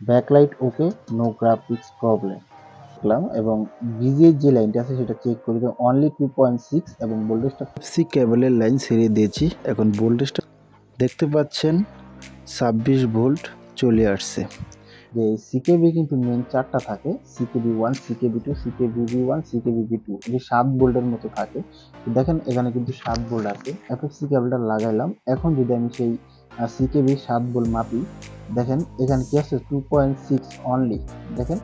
Backlight ওকে, no graphics problem দেখলাম এবং বিজিএর যে লাইনটা আছে সেটা চেক করি অনলি 2.6 এবং ভোল্টেজটা সি কেবলের লাইন ছেড়ে দিয়েছি। এখন ভোল্টেজটা দেখতে পাচ্ছেন 26 ভোল্ট চলে আসছে। যে সিকেবি কিন্তু মেন চারটা থাকে, সিকেবি 1, সিকেবি 2, সিকেবি 1, সিকেবি 2, যে 7 ভোল্টের মতো থাকে। দেখেন এখানে কিন্তু 7 ভোল্ট আছে। এফএফসি কেবলটা লাগাইলাম। এখন যদি আমি সেই সিকেবি 7 ভোল্ট মাপি, দেখেন এখানে কি আছে 2.6 অনলি। দেখেন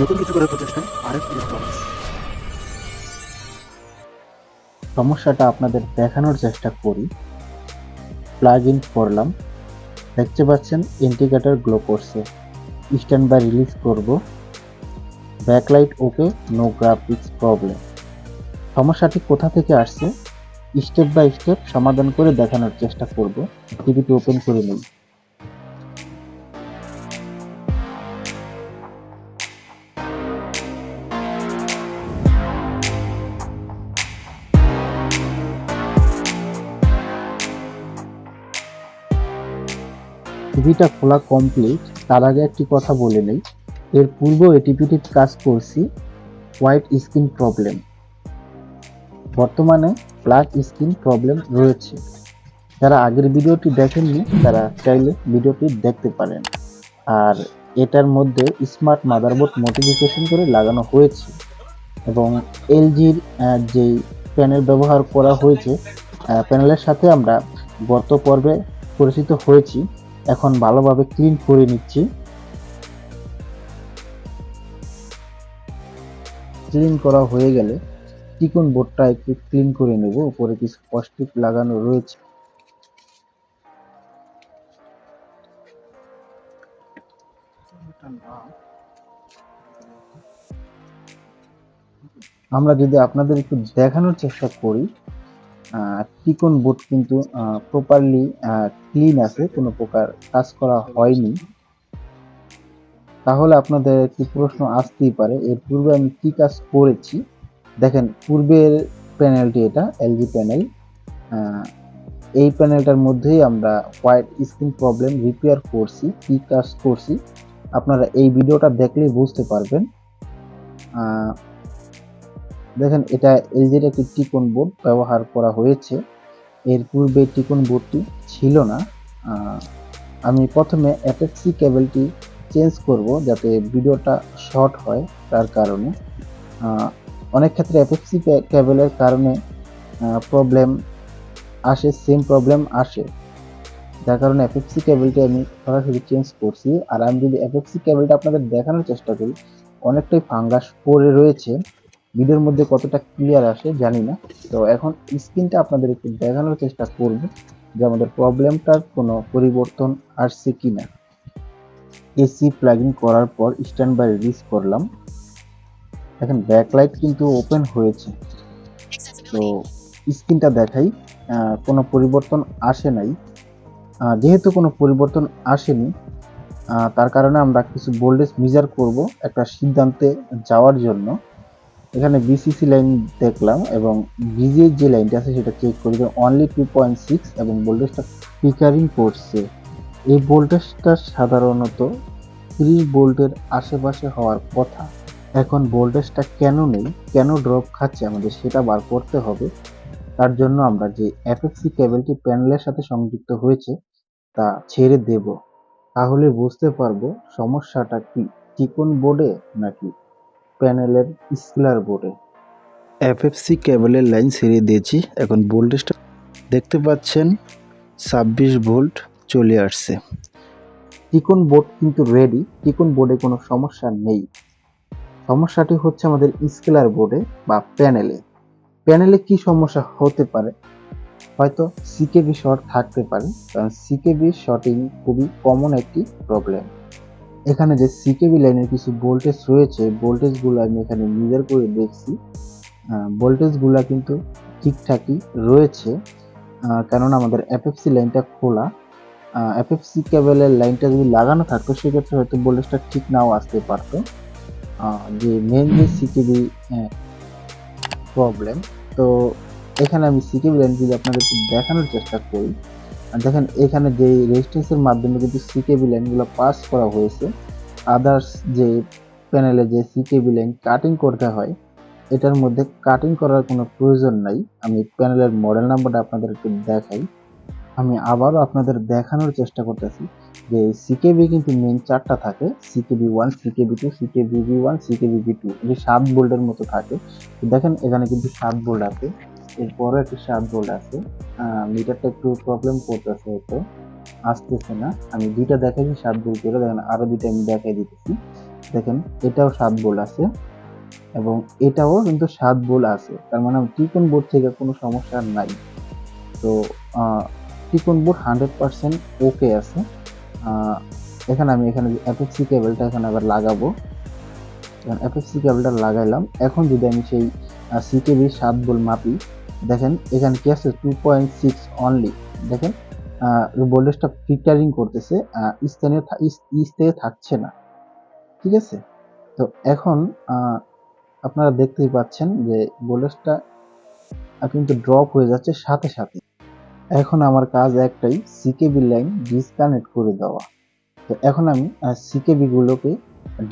নতুন কিছু করার প্রচেষ্টা আরেক ইলেকট্রনিক্স। সমস্যাটা আপনাদের দেখানোর চেষ্টা করি। প্লাগ ইন করলাম, দেখতে পাচ্ছেন ইন্ডিকেটর গ্লো করছে। স্ট্যান্ড বাই রিলিজ করব, ব্যাকলাইট ওকে, নো গ্রাফিক্স প্রবলেম। সমস্যাটি কোথা থেকে আসছে স্টেপ বাই স্টেপ সমাধান করে দেখানোর চেষ্টা করব। টিভিটি ওপেন করে নিই। টিভিটা খোলা কমপ্লিট। তার আগে একটি কথা বলে নেই, এর পূর্বেও এই টিভিটির কাজ করছি হোয়াইট স্ক্রিন প্রবলেম। বর্তমানে ব্ল্যাক স্ক্রিন প্রবলেম রয়েছে। যারা আগের ভিডিওটি দেখেননি তারা চাইলে ভিডিওটি দেখতে পারেন। আর এটার মধ্যে স্মার্ট মাদারবোর্ড মডিফিকেশন করে লাগানো হয়েছে এবং এলজির যেই প্যানেল ব্যবহার করা হয়েছে, প্যানেলের সাথে আমরা গত পর্বে পরিচিত হয়েছি। এখন ভালোভাবে ক্লিন করে নিচ্ছি। ক্লিন করা হয়ে গেলে টিকন বোর্ডটা একটু ক্লিন করে নেব। উপরে কিছু কস্টিক লাগানো রয়েছে। আমরা যদি আপনাদের একটু দেখানোর চেষ্টা করি, টিকন বোর্ড কিন্তু প্রপারলি ক্লিন আছে, কোনো প্রকার কাজ করা হয়নি। তাহলে আপনাদের একটি প্রশ্ন আসতেই পারে এর পূর্বে আমি কি কাজ করেছি। দেখেন পূর্বের প্যানেলটি, এটা এলজি প্যানেল। এই প্যানেলটার মধ্যেই আমরা হোয়াইট স্ক্রিন প্রবলেম রিপেয়ার করছি, কি কাজ করছি আপনারা এই ভিডিওটা দেখলেই বুঝতে পারবেন। দেখেন এটা এলজির একটি টিকন বোর্ড ব্যবহার করা হয়েছে। এর পূর্বে টিকন বোর্ডটি ছিল না। আমি প্রথমে এফএফসি কেবলটি চেঞ্জ করব যাতে ভিডিওটা শর্ট হয়। তার কারণে অনেক ক্ষেত্রে এফএফসি কেবলের কারণে প্রবলেম আসে, সেম প্রবলেম আসে, যার কারণে এফএফসি কেবলটি আমি সরাসরি চেঞ্জ করছি। আর আমি যদি এফএফসি কেবলটা আপনাদের দেখানোর চেষ্টা করি, অনেকটাই ফাঙ্গাস পড়ে রয়েছে। ভিডিওর মধ্যে কতটা ক্লিয়ার আসে জানি না। তো এখন স্ক্রিনটা আপনাদের একটু দেখানোর চেষ্টা করব যে আমাদের প্রবলেমটার কোনো পরিবর্তন আসছে কিনা। এসি প্লাগইন করার পর স্ট্যান্ড বাই রিলিজ করলাম। দেখেন ব্যাকলাইট কিন্তু ওপেন হয়েছে। তো স্ক্রিনটা দেখাই, কোনো পরিবর্তন আসে নাই। যেহেতু কোনো পরিবর্তন আসেনি, তার কারণে আমরা কিছু ভোল্টেজ মেজার করব একটা সিদ্ধান্তে যাওয়ার জন্য। এখানে বিসিসি লাইন দেখলাম এবং বিজিএর যে লাইনটা আছে সেটা চেক করি অনলি 2.6 এবং ভোল্টেজটা ফ্লিকারিং করছে। এই ভোল্টেজটা সাধারণত 30 ভোল্টের আশেপাশে হওয়ার কথা। এখন ভোল্টেজটা কেন নেই, কেন ড্রপ খাচ্ছে আমাদের সেটা বার করতে হবে। তার জন্য আমরা যে এফএফসি কেবলটি প্যানেলের সাথে সংযুক্ত হয়েছে তা ছেড়ে দেব। তাহলে বুঝতে পারবো সমস্যাটা কি টিকন বোর্ডে নাকি প্যানেলের স্কেলার বোর্ডে। এফএফসি কেবলের লাইন ছেড়ে দিয়েছি। এখন ভোল্টেজটা দেখতে পাচ্ছেন 26 ভোল্ট চলে আসছে। টিকন বোর্ড কিন্তু রেডি, টিকন বোর্ডে কোনো সমস্যা নেই। সমস্যাটি হচ্ছে আমাদের স্কেলার বোর্ডে বা প্যানেলে। প্যানেলে কি সমস্যা হতে পারে, হয়তো সিকেবি শর্ট থাকতে পারে, কারণ সিকেবি শর্টিং খুবই কমন একটি প্রবলেম। এখানে যে সিকেবি লাইনের কিছু ভোল্টেজ রয়েছে, ভোল্টেজগুলো আমি এখানে মেজার করে দেখছি। ভোল্টেজগুলো কিন্তু ঠিকঠাকই রয়েছে, কারণ আমাদের এফএফসি লাইনটা খোলা। এফএফসি কেবলের লাইনটা যদি লাগানো থাকতো সেক্ষেত্রে হয়তো ভোল্টেজটা ঠিক নাও আসতে পারতো। যে মেন যে সিকেবি প্রবলেম। তো এখানে আমি সিকেবি লাইনগুলো আপনাদেরকে দেখানোর চেষ্টা করি। আর দেখেন এখানে যে রেজিস্ট্যান্সের মাধ্যমে কিন্তু সিকেবি লাইনগুলো পাস করা হয়েছে, আদার্স যে প্যানেলে যে সিকেবি লাইন কাটিং করতে হয় এটার মধ্যে কাটিং করার কোনো প্রয়োজন নাই। আমি প্যানেলের মডেল নাম্বারটা আপনাদেরকে দেখাই। আমি আবারও আপনাদের দেখানোর চেষ্টা করতেছি যে সিকেবি কিন্তু মেইন 4টা থাকে। CKB 1, CKB 2, CKB V1, CKB ভি2। এই 7 ভোল্টের মতো থাকে। তো দেখেন এখানে কিন্তু 7 ভোল্ট আছে। এরপরও একটি 7 ভোল্ট আছে। মিটারটা একটু প্রবলেম করতেছে হয়তো, আসতেছে না। আমি 2টা দেখাইছি 7 ভোল্ট করে, দেখেন আরো 2টা আমি দেখাই দিতেছি। দেখেন এটাও 7 ভোল্ট আছে এবং এটাও কিন্তু 7 ভোল্ট আছে। তার মানে টিকন বোর্ড থেকে কোনো সমস্যা নাই। তো টিকন বোর্ড 100% ওকে আছে। এখানে আমি এফএফসি কেবলটা এখানে আবার লাগাবো। এফএফসি কেবলটা লাগাইলাম। এখন যদি আমি সেই সিকেবি 7 ভোল্ট মাপি, দেখেন এখানে কি আছে 2.6 অনলি। দেখেন ভোল্টেজটা ফিল্টারিং করতেছে, স্থায়ী থাকছে না। ঠিক আছে? তো এখন আপনারা দেখতেই পাচ্ছেন যে ভোল্টেজটা কিন্তু ড্রপ হয়ে যাচ্ছে সাথে সাথে। এখন আমার কাজ একটাই, সিকেবি লাইন ডিসকানেক্ট করে দেওয়া। তো এখন আমি সিকেবি গুলোকে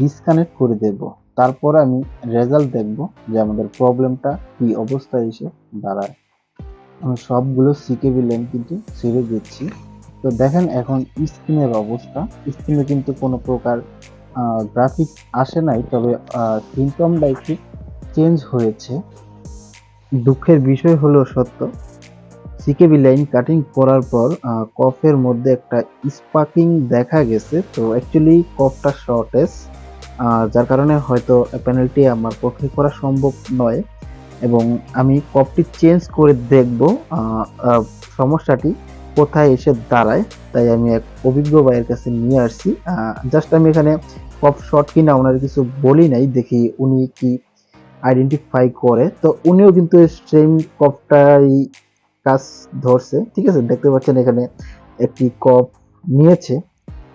ডিসকানেক্ট করে দেব। তারপর আমি রেজাল্ট দেখব যে আমাদের প্রবলেমটা কি অবস্থায় এসে দাঁড়ায়। আমি সবগুলো সিকেবি লাইন কিন্তু ছেড়ে দিচ্ছি। তো দেখেন এখন স্ক্রিনের অবস্থা। স্ক্রিনে কিন্তু কোনো প্রকার গ্রাফিক্স আসে নাই, তবে সিম্পটমটা একটু চেঞ্জ হয়েছে। দুঃখের বিষয় হলো সত্য, সিকেবি লাইন কাটিং করার পর কফের মধ্যে একটা স্পার্কিং দেখা গেছে। তো অ্যাকচুয়ালি কফটা শর্টেজ, যার কারণে হয়তো প্যানেলটি আমার পক্ষে করা সম্ভব নয় এবং আমি কফটি চেঞ্জ করে দেখব সমস্যাটি কোথায় এসে দাঁড়ায়। তাই আমি এক অভিজ্ঞ ভাইয়ের কাছে নিয়ে আসছি। জাস্ট আমি এখানে কফ শর্ট কিনা ওনার কিছু বলি নাই, দেখি উনি কি আইডেন্টিফাই করে। তো উনিও কিন্তু সেম কফটাই কাজ ধরছে। ঠিক আছে, দেখতে পাচ্ছেন এখানে একটি কপ নিয়েছে।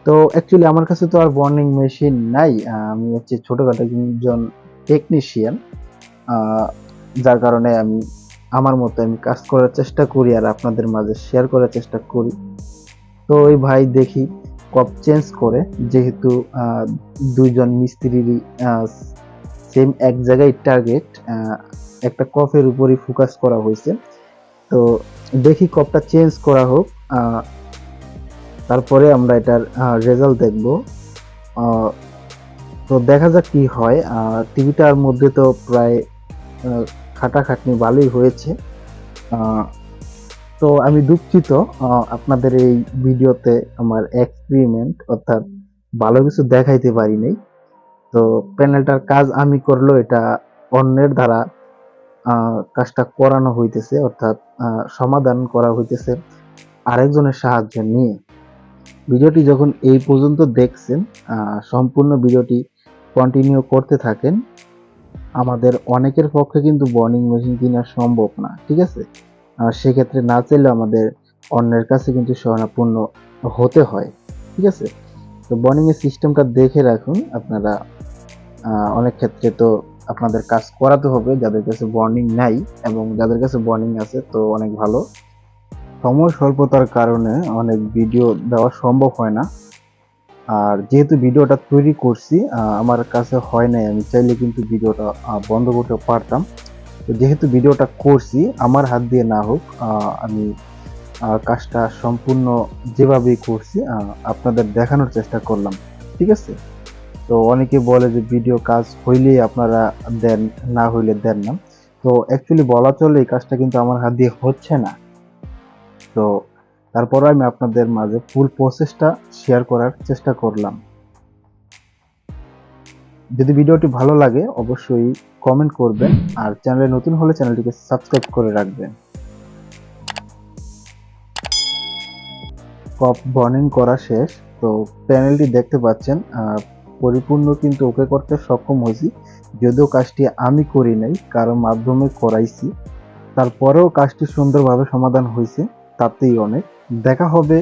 তো অ্যাকচুয়ালি আমার কাছে তো আর বর্নিং মেশিন নাই, আমি হচ্ছে ছোটখাটো একজন টেকনিশিয়ান, যার কারণে আমি আমার মতো আমি কাজ করার চেষ্টা করি আর আপনাদের মাঝে শেয়ার করার চেষ্টা করি। তো ওই ভাই দেখি কপ চেঞ্জ করে, যেহেতু দুইজন মিস্ত্রিরই সেম এক জায়গায় টার্গেট, একটা কফের উপরই ফোকাস করা হয়েছে। তো দেখি কপটা চেঞ্জ করা হোক, তারপরে আমরা এটার রেজাল্ট দেখব। তো দেখা যাক কি হয়। টিভিটার মধ্যে তো প্রায় খাটাখাটনি ভালোই হয়েছে। তো আমি দুঃখিত আপনাদের এই ভিডিওতে আমার এক্সপেরিমেন্ট অর্থাৎ ভালো কিছু দেখাইতে পারি নাই। তো প্যানেলটার কাজ আমি করলেও এটা অন্যের দ্বারা কাজটা করানো হইতেছে, অর্থাৎ সমাধান করা হইতেছে আরেকজনের সাহায্য নিয়ে। ভিডিওটি যখন এই পর্যন্ত দেখছেন, সম্পূর্ণ ভিডিওটি কন্টিনিউ করতে থাকেন। আমাদের অনেকের পক্ষে কিন্তু বর্নিং মেশিন কেনা সম্ভব না, ঠিক আছে? সেক্ষেত্রে না চাইলে আমাদের অন্যের কাছে কিন্তু শরণাপন্ন হতে হয়, ঠিক আছে? তো বর্নিং এর সিস্টেমটা দেখে রাখুন আপনারা। অনেক ক্ষেত্রে তো আপনাদের কাজ করাতে হবে যাদের কাছে বর্নিং নাই, এবং যাদের কাছে বর্নিং আছে তো অনেক ভালো। সময় স্বল্পতার কারণে অনেক ভিডিও দেওয়া সম্ভব হয় না। আর যেহেতু ভিডিওটা তৈরি করছি আমার কাছে হয় নাই, আমি চাইলে কিন্তু ভিডিওটা বন্ধ করতে পারতাম। তো যেহেতু ভিডিওটা করছি আমার হাত দিয়ে না হোক, আমি কাজটা সম্পূর্ণ যেভাবেই করছি আপনাদের দেখানোর চেষ্টা করলাম, ঠিক আছে? তো অনেকে বলে যে ভিডিও কাজ হইলেই আপনারা দেন, না হইলে দেন না। তো অ্যাকচুয়ালি বলা চলে এই কাজটা কিন্তু আমার হাত দিয়ে হচ্ছে না। তো তারপরে আমি আপনাদের মাঝে ফুল প্রসেসটা শেয়ার করার চেষ্টা করলাম। যদি ভিডিওটি ভালো লাগে অবশ্যই কমেন্ট করবেন, আর চ্যানেলে নতুন হলে চ্যানেলটিকে সাবস্ক্রাইব করে রাখবেন। কপ বর্নিং করা শেষ। তো প্যানেলটি দেখতে পাচ্ছেন পরিপূর্ণ কিন্তু ওকে করতে সক্ষম হয়েছি, যদিও কাজটি আমি করি নাই, কারো মাধ্যমে করাইছি। তারপরেও কাজটি সুন্দরভাবে সমাধান হয়েছে, তাতেই অনেক। দেখা হবে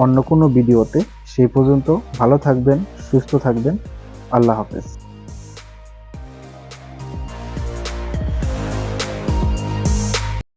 অন্য কোনো ভিডিওতে। সেই পর্যন্ত ভালো থাকবেন, সুস্থ থাকবেন। আল্লাহ হাফেজ।